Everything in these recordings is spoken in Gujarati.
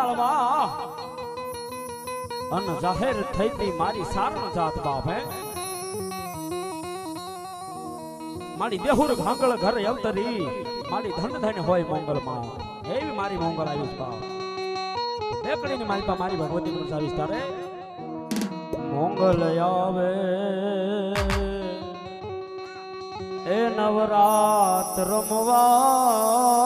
ચાળવા અન જાહેર થઈતી મારી સારણ જાત બાપ હે મારી દેહુર ભાંગળ ઘર અવતરી મારી ધન ધન હોય મોંગલ માં એવી મારી મોંગલ આવીશ બાપ બેકડી ની મારી પા મારી ભગવતી નું સાવીશ તારે મોંગલ આવે એ નવરાત રમવા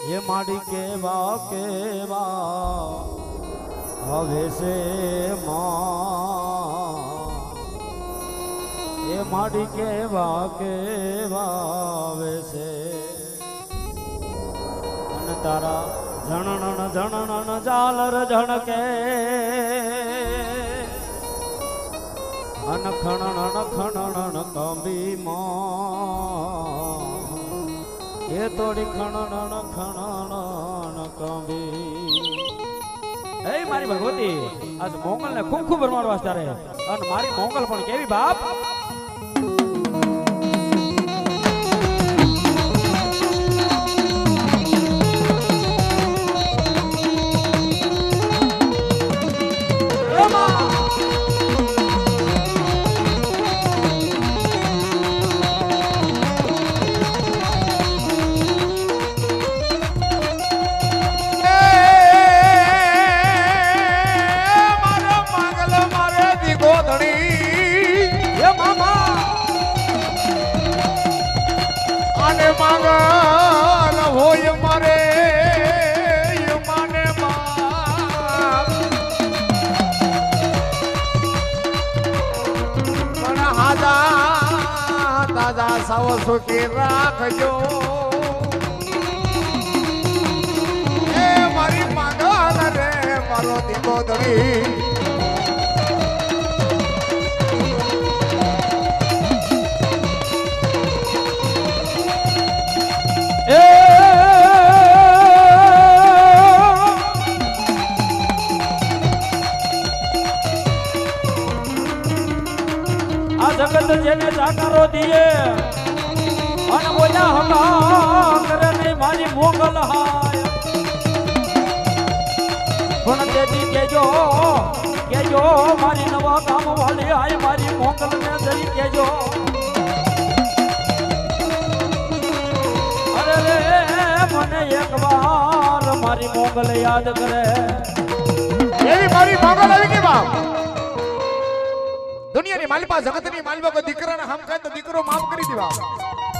એ માડી કેવા કેવા હવે છે માં એ માડી કેવા કેવા હવે છે અને તારા જણણ જણણ જાલર જણકે અન ખણણ ખણણ કંબી માં એ તોડી ખણણ ખણણ કંબી એ મારી ભગવતી આજ મોંગલ ને ખૂબ ખૂબ રમાડવા વાસ્તા રે અને મારી મોંગલ પણ કેવી બાપ સાવો સુખી રાખજો એ મારી માંગલ રે મારો દીકો ધણી એ આ જગત જેને જાકારો દીએ અને બોલ્યા હકા કરે નહીં મારી મોગલ હાય પણ તેથી કેજો મારી નવા કામ વાળી આય મારી મોગલ ને જરી કેજો અરે રે મને એક વાર મારી મોગલ યાદ કરે એવી મારી મોગલ આવી કે બાપ દુનિયાની માલપા જગતની માલપા કોઈ દીકરાને હમ કહે તો દીકરો માફ કરી દે બાપ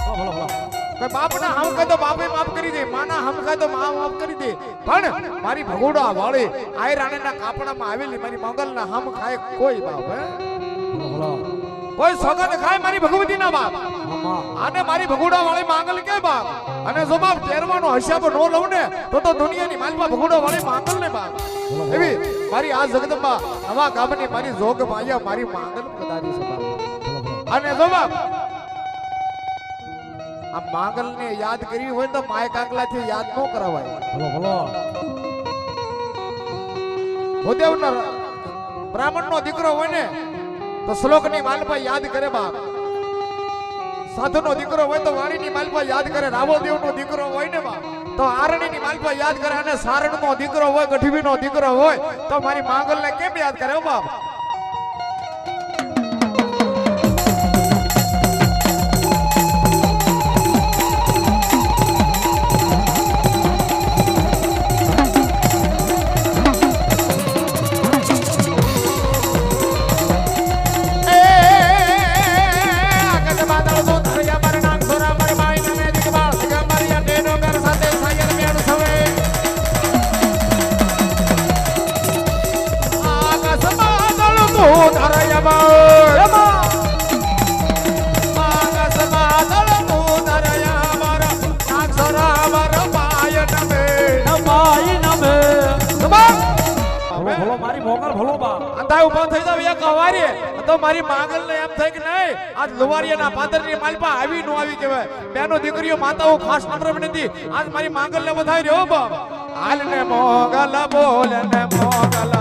કોઈ બાપના હમ કહે તો બાપે માફ કરી દે માના હમ કહે તો મા માફ કરી દે પણ મારી ભગોડા વાળી આય રાણીના કાપડામાં આવેલી મારી મોગલના હમ ખાય કોઈ બાપ હે કોઈ સોગંદ ખાય મારી ભગવતીના બાપ આને મારી ભગોડા વાળી માંગલ કે બાપ અને જો બાપ તેરવાનો હિસાબ નો લઉં ને તો દુનિયાની માલપા ભગોડા વાળી માંગલ ને બાપ એવી મારી આ જગદંબા નવા ગામની મારી જોગ માયા મારી માંગલ પધારી છે બાપ અને જો બાપ આ માંગલ ને યાદ કરવી હોય તો માય કાંકલા થી યાદ ન કરાવાય ભૂદેવનો બ્રાહ્મણનો દીકરો હોય ને તો શ્લોકની માલપા યાદ કરે બાપ સાધુનો દીકરો હોય તો વાણીની માલપા યાદ કરે રાવળદેવનો દીકરો હોય ને બાપ તો આરણીની માલપા યાદ કરે અને સારણનો દીકરો હોય ગઢવીનો દીકરો હોય તો મારી માંગલને કેમ યાદ કરે બાપ મારી માંગલ ને એમ થાય કે નહીં આજ લુવારિયાના પાદરની માલપા આવી નો આવી કહેવાય બેનો દીકરીઓ માતાઓ ખાસ નમ્ર વિનંતી આજ મારી માંગલ ને વધાવી રહ્યો બાપ હાલ ને મોગલ બોલ ને મોગલ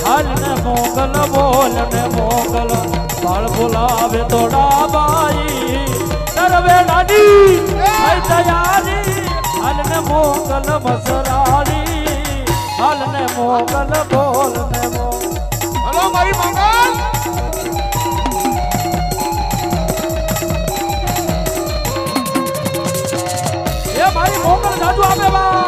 હાલ ને મોગલ બોલ ને મોગલ બાળ બોલાવે તોડા બાઈ તરવે લાડી મસરાળી હાલ ને મોગલ બોલ ને હલો મારી મંગલ એ મારી મોગલ જાજુ આવે બા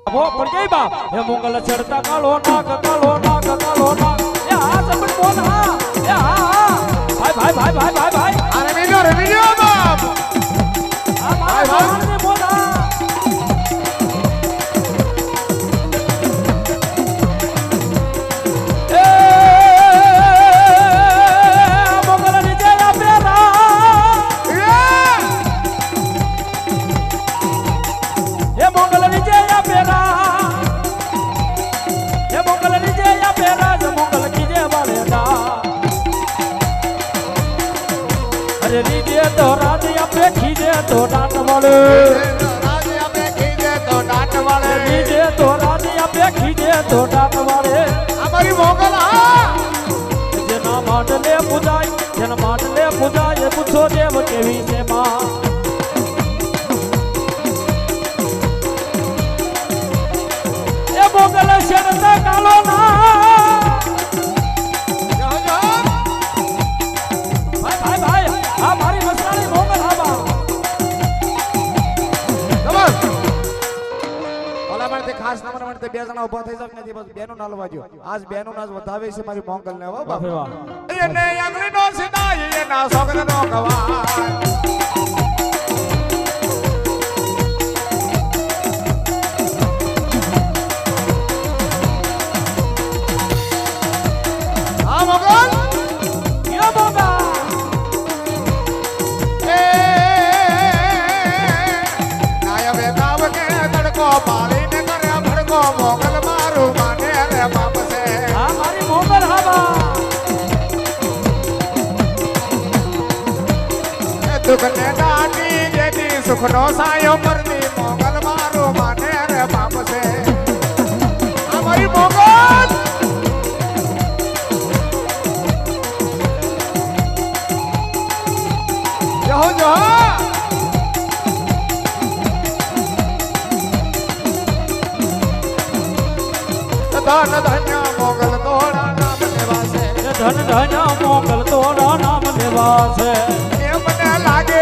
વો પણ ગઈ બા એ મોગલ ચડતા કાળો નાગ એ હા સપન બોલ હા એ હા ભાઈ અરે બીજો બાપ આ મારા ભાઈને બોલ હા એ મોગલ નીચે આપેરા એ મોગલ નીચે આપેરા એ મોગલ નીચે આપેરા જ મોગલ કીજે વાળેડા અરે નીચે તો રાજી આપે ખીજે તો દાંત વાળે રાજી આપે ખીજે તો દાંત વાળે નીચે તો રાજી આપે ખીજે તો દાંત વાળે આ મારી મોગલ હા જેના માટલે પૂજાય પૂછો દેવ કેવી છે માં એ મોગલ શરત કાલો ના ભાઈ આ મારી મસરાળી મોગલ આબા ખબર ઓલા માટે ખાસ નંબર માટે બે જણા ઊભા થઈ જાવ નથી બસ બેનો નાલ વાજો આજ બેનો નાચ વધાવે છે મારી મોગલ ને હો બાપ વાહ એને આંગળી નો સીધા એના સોગલ નો ગવાય હા મોગલ યો બાબા નાય વેગાવ કે તડકો પાડીને કરે ભડકો મોગલ મારું માને રે બાપ છે આ મારી મોગલ આબા દુઃખ ને દાટી જેથી સુખ નો સાયો કરતી મોગલ મારું માને રે બાપ છે આ મારી મોગલ જો ધન ધન્ય મોગલ તોડા નામ લેવાશે ધન ધન્ય મોગલ તોડા નામ લેવાશે એ મને લાગે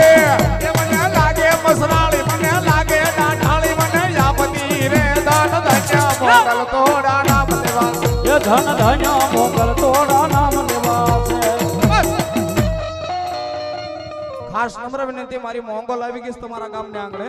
મસરાળી મને લાગે દાંઠાળી મને યાપતી રે ધન ધન્ય મોગલ તોડા નામ લેવાશે એ ધન ધન્ય મોગલ તોડા નામ લેવાશે ખાસ નમ્ર વિનંતી મારી મોંગલ આવી ગઈ છે તમારા ગામને આંગણે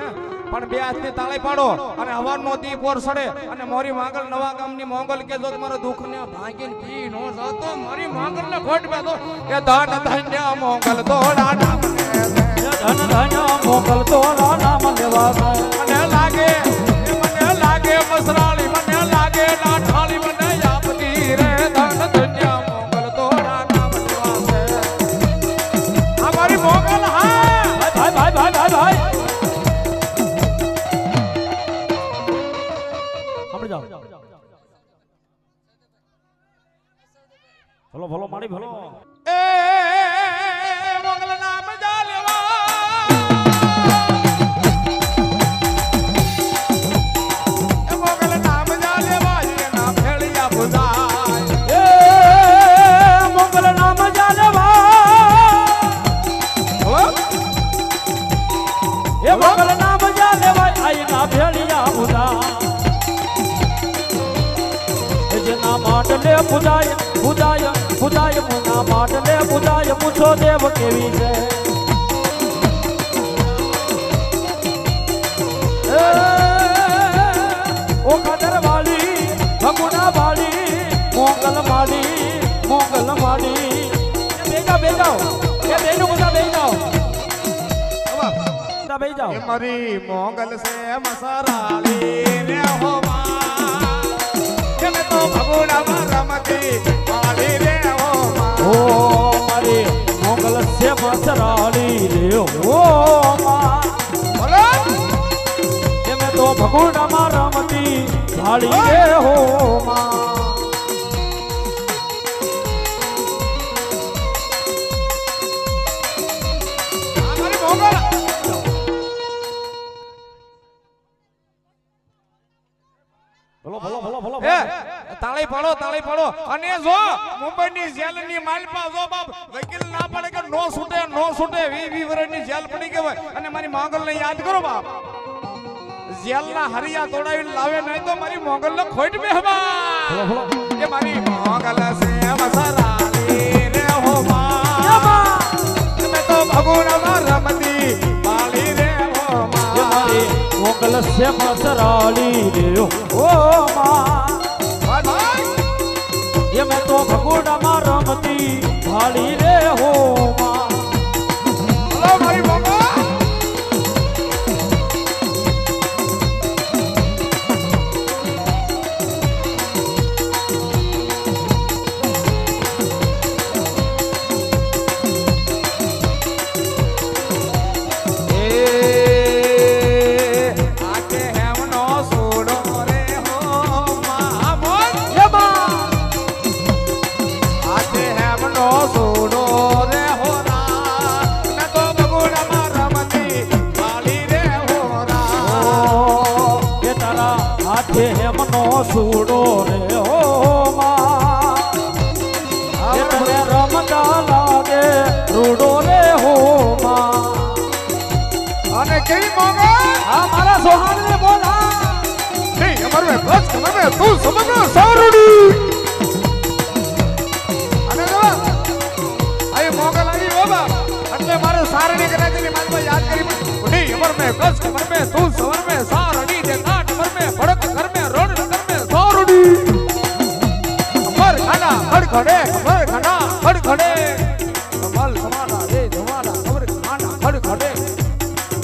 પણ બે હાથની તાળી પાડો અને હવારનો દીપ ઓર સડે અને મારી માંગલ નવા ગામની મોંગલ કે જો તમારો દુઃખ ને ભાગીને પી નો જતો મારી માંગલ ને ખોટ બેઠો એ ધન ધન્ય મોંગલ તોડા નામ લેવાશે એ ધન ધન્ય મોગલ તોડા નામ લેવાશે મને લાગે મસરાળી મને લાગે દાંઠાળી મને યાપતી રે ધન ધન્ય મોંગલ તોડા નામ લેવાશે આ મારી મોંગલ હા ભાઈ સાંભળી જાઓ ભલો મારી ભલો એ મોગલ નામ જાલેવા એ મોગલ નામ જાલેવા એ નામ ફેળિયા બુધાય એ મોગલ નામ જાલેવા એ મોગલ નામ જાલેવા આઈ ના ભેળિયા બુધા એ જેના માટલે પૂજાય મુના માટલે પૂજાય પૂછો દેવ કેવી છે ઓ કદર વાળી ભગુના વાળી મોગલ માડી બેજાઓ એ બેનું બધા બેજાઓ બેજાઓ એ મારી મોગલ સે મસરાળી રે હો માં કે મે તો ભગોડા રમતી વાળી રે હો માં ઓ મારી મોગલ સે મસરાળી રે ઓ માં બોલો કે મે તો ભગુડામાં રમતી ઢાળી રે હો માં તાળી પાડો અને જો મુંબઈની જેલની માલપા જો બાપ વકીલ ના પડે કે નો છૂટે 20 વર્ષની જેલ પડી ગઈ હોય અને મારી મોગલને યાદ કરો બાપ જેલના હરિયા તોડાવીને લાવે નહીં તો મારી મોગલને ખોટ બેહવા કે મારી મોગલ સે મસરાલી રે હો માં તમે તો ભગુડામાં રમતી બાળી રે હો માં મોગલ સે મસરાલી રે હો માં ये मैं तो भगोड़ा में रमती भाली रे हो मां हेलो मारी बाबा सूडो रे हो मां ये तने रमता लागे रूडो रे हो मां अने केवी मोगा आ मारा सोहान ने बोला नहीं अमर में बस कमर में तू समझ में सारुडी अने जो आई मोगा लागी बाबा એટલે મારે સારણી કરાતી મારી માં યાદ કરી नहीं अमर में बस कमर में तू सवर में सारणी दे काट मर में भड़क घर में रोड खड़े खबर खड़ा खड़ खड़े कमल समाना रे जमाना खबर खाना खड़ खड़े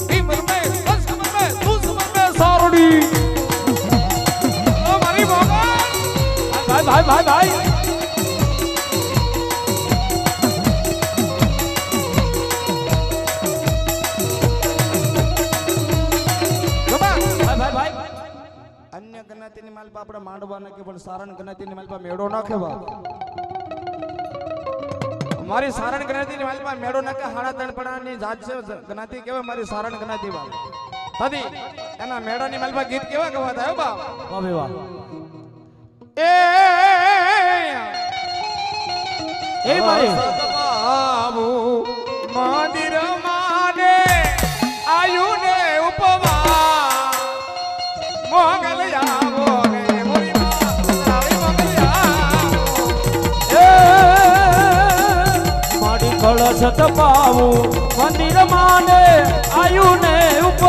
टीमर में बस कमर में तू समर में सारुडी ओ मारी बाबा भाई अन्य गणातीनी मालपा આપણે માંડવા નાખે પણ સારણ ગણાતીની માલપા મેળો નાખે બા મારી સારણ ગણાતીની માલપા મેળો નાખે હાડા ત્રણ પડાની જાત છે ગણાતી કેવા મારી સારણ ગણાતી બા તદી એના મેળાની માલપા ગીત કેવા ગવાતા હે બા વાહ બે વાહ એ મારી બાબુ મંદિર માને આયુ ને ઉપવા મોગલ આવો રે મોરી મારી મોગલ આવો એ માડી કળશ તપાવું મંદિર માને આયુ ને ઉપ